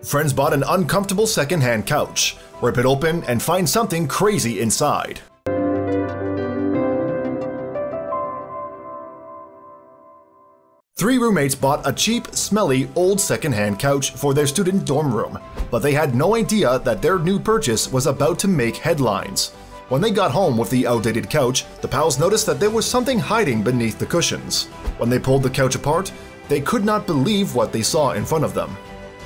Friends bought an uncomfortable secondhand couch, rip it open, and find something crazy inside. Three roommates bought a cheap, smelly, old secondhand couch for their student dorm room, but they had no idea that their new purchase was about to make headlines. When they got home with the outdated couch, the pals noticed that there was something hiding beneath the cushions. When they pulled the couch apart, they could not believe what they saw in front of them.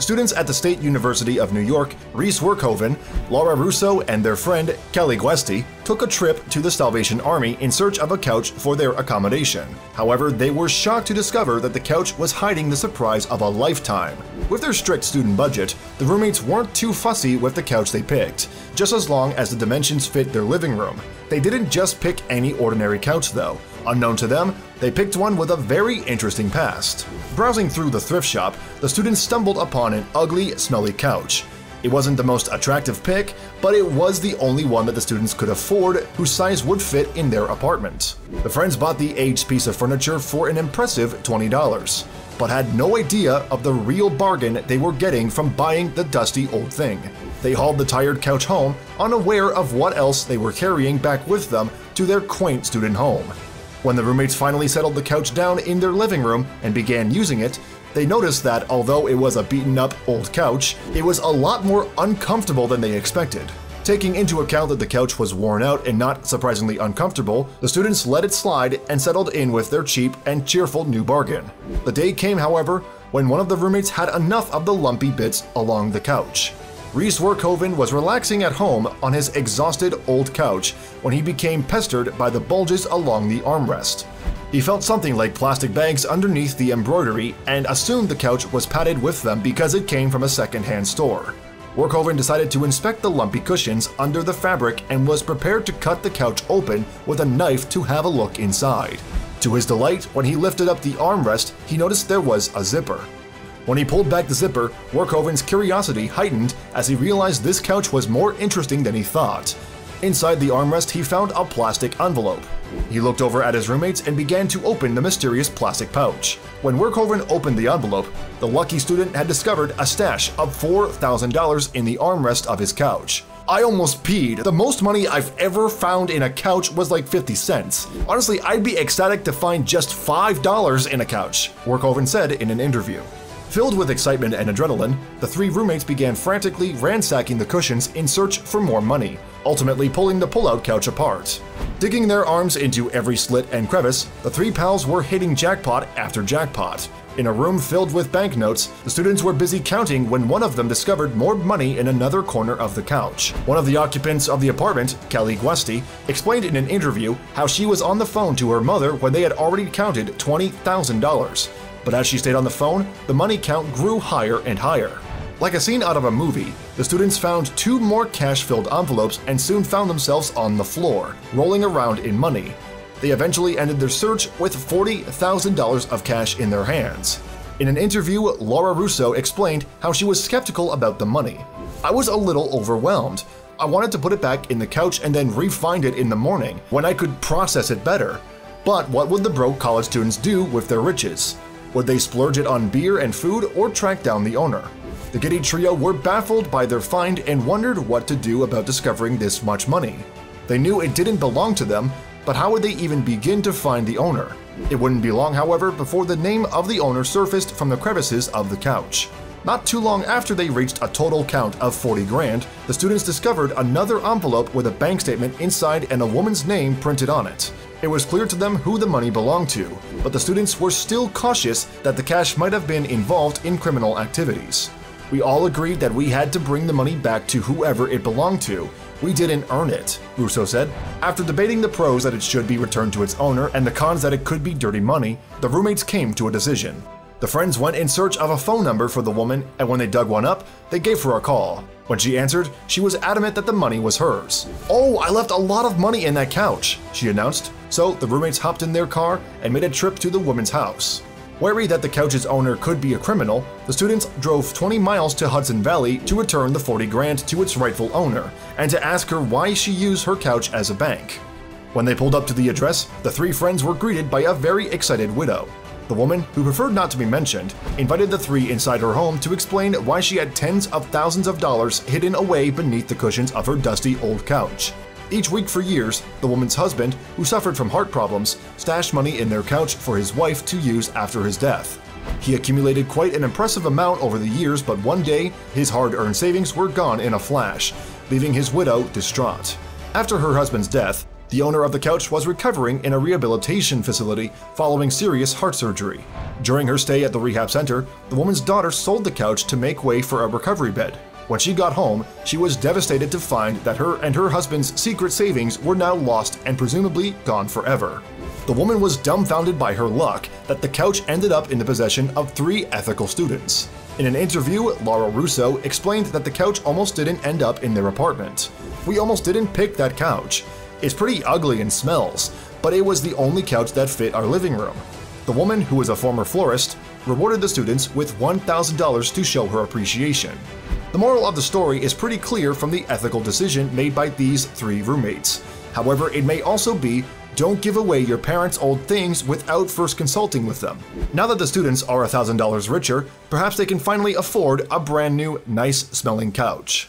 Students at the State University of New York, Reese Workhoven, Laura Russo, and their friend Kelly Guesti took a trip to the Salvation Army in search of a couch for their accommodation. However, they were shocked to discover that the couch was hiding the surprise of a lifetime. With their strict student budget, the roommates weren't too fussy with the couch they picked, just as long as the dimensions fit their living room. They didn't just pick any ordinary couch though. Unknown to them, they picked one with a very interesting past. Browsing through the thrift shop, the students stumbled upon an ugly, smelly couch. It wasn't the most attractive pick, but it was the only one that the students could afford whose size would fit in their apartment. The friends bought the aged piece of furniture for an impressive $20, but had no idea of the real bargain they were getting from buying the dusty old thing. They hauled the tired couch home, unaware of what else they were carrying back with them to their quaint student home. When the roommates finally settled the couch down in their living room and began using it, they noticed that although it was a beaten-up old couch, it was a lot more uncomfortable than they expected. Taking into account that the couch was worn out and not surprisingly uncomfortable, the students let it slide and settled in with their cheap and cheerful new bargain. The day came, however, when one of the roommates had enough of the lumpy bits along the couch. Reese Workhoven was relaxing at home on his exhausted old couch when he became pestered by the bulges along the armrest. He felt something like plastic bags underneath the embroidery and assumed the couch was padded with them because it came from a second-hand store. Workhoven decided to inspect the lumpy cushions under the fabric and was prepared to cut the couch open with a knife to have a look inside. To his delight, when he lifted up the armrest, he noticed there was a zipper. When he pulled back the zipper, Workhoven's curiosity heightened as he realized this couch was more interesting than he thought. Inside the armrest, he found a plastic envelope. He looked over at his roommates and began to open the mysterious plastic pouch. When Workhoven opened the envelope, the lucky student had discovered a stash of $4,000 in the armrest of his couch. "I almost peed. The most money I've ever found in a couch was like 50 cents. Honestly, I'd be ecstatic to find just $5 in a couch," Workhoven said in an interview. Filled with excitement and adrenaline, the three roommates began frantically ransacking the cushions in search for more money, ultimately pulling the pull-out couch apart. Digging their arms into every slit and crevice, the three pals were hitting jackpot after jackpot. In a room filled with banknotes, the students were busy counting when one of them discovered more money in another corner of the couch. One of the occupants of the apartment, Kelly Guesti, explained in an interview how she was on the phone to her mother when they had already counted $20,000. But as she stayed on the phone, the money count grew higher and higher. Like a scene out of a movie, the students found two more cash-filled envelopes and soon found themselves on the floor, rolling around in money. They eventually ended their search with $40,000 of cash in their hands. In an interview, Laura Russo explained how she was skeptical about the money. "I was a little overwhelmed. I wanted to put it back in the couch and then re-find it in the morning, when I could process it better. But what would the broke college students do with their riches? Would they splurge it on beer and food or track down the owner?" The giddy trio were baffled by their find and wondered what to do about discovering this much money. They knew it didn't belong to them, but how would they even begin to find the owner? It wouldn't be long, however, before the name of the owner surfaced from the crevices of the couch. Not too long after they reached a total count of 40 grand, the students discovered another envelope with a bank statement inside and a woman's name printed on it. It was clear to them who the money belonged to, but the students were still cautious that the cash might have been involved in criminal activities. "We all agreed that we had to bring the money back to whoever it belonged to. We didn't earn it," Russo said. After debating the pros that it should be returned to its owner and the cons that it could be dirty money, the roommates came to a decision. The friends went in search of a phone number for the woman, and when they dug one up, they gave her a call. When she answered, she was adamant that the money was hers. "Oh, I left a lot of money in that couch," she announced. So the roommates hopped in their car and made a trip to the woman's house. Wary that the couch's owner could be a criminal, the students drove 20 miles to Hudson Valley to return the 40 grand to its rightful owner, and to ask her why she used her couch as a bank. When they pulled up to the address, the three friends were greeted by a very excited widow. The woman, who preferred not to be mentioned, invited the three inside her home to explain why she had tens of thousands of dollars hidden away beneath the cushions of her dusty old couch. Each week for years, the woman's husband, who suffered from heart problems, stashed money in their couch for his wife to use after his death. He accumulated quite an impressive amount over the years, but one day, his hard-earned savings were gone in a flash, leaving his widow distraught. After her husband's death, the owner of the couch was recovering in a rehabilitation facility following serious heart surgery. During her stay at the rehab center, the woman's daughter sold the couch to make way for a recovery bed. When she got home, she was devastated to find that her and her husband's secret savings were now lost and presumably gone forever. The woman was dumbfounded by her luck that the couch ended up in the possession of 3 ethical students. In an interview, Laura Russo explained that the couch almost didn't end up in their apartment. "We almost didn't pick that couch. It's pretty ugly and smells, but it was the only couch that fit our living room." The woman, who was a former florist, rewarded the students with $1,000 to show her appreciation. The moral of the story is pretty clear from the ethical decision made by these 3 roommates. However, it may also be, don't give away your parents' old things without first consulting with them. Now that the students are $1,000 richer, perhaps they can finally afford a brand new, nice-smelling couch.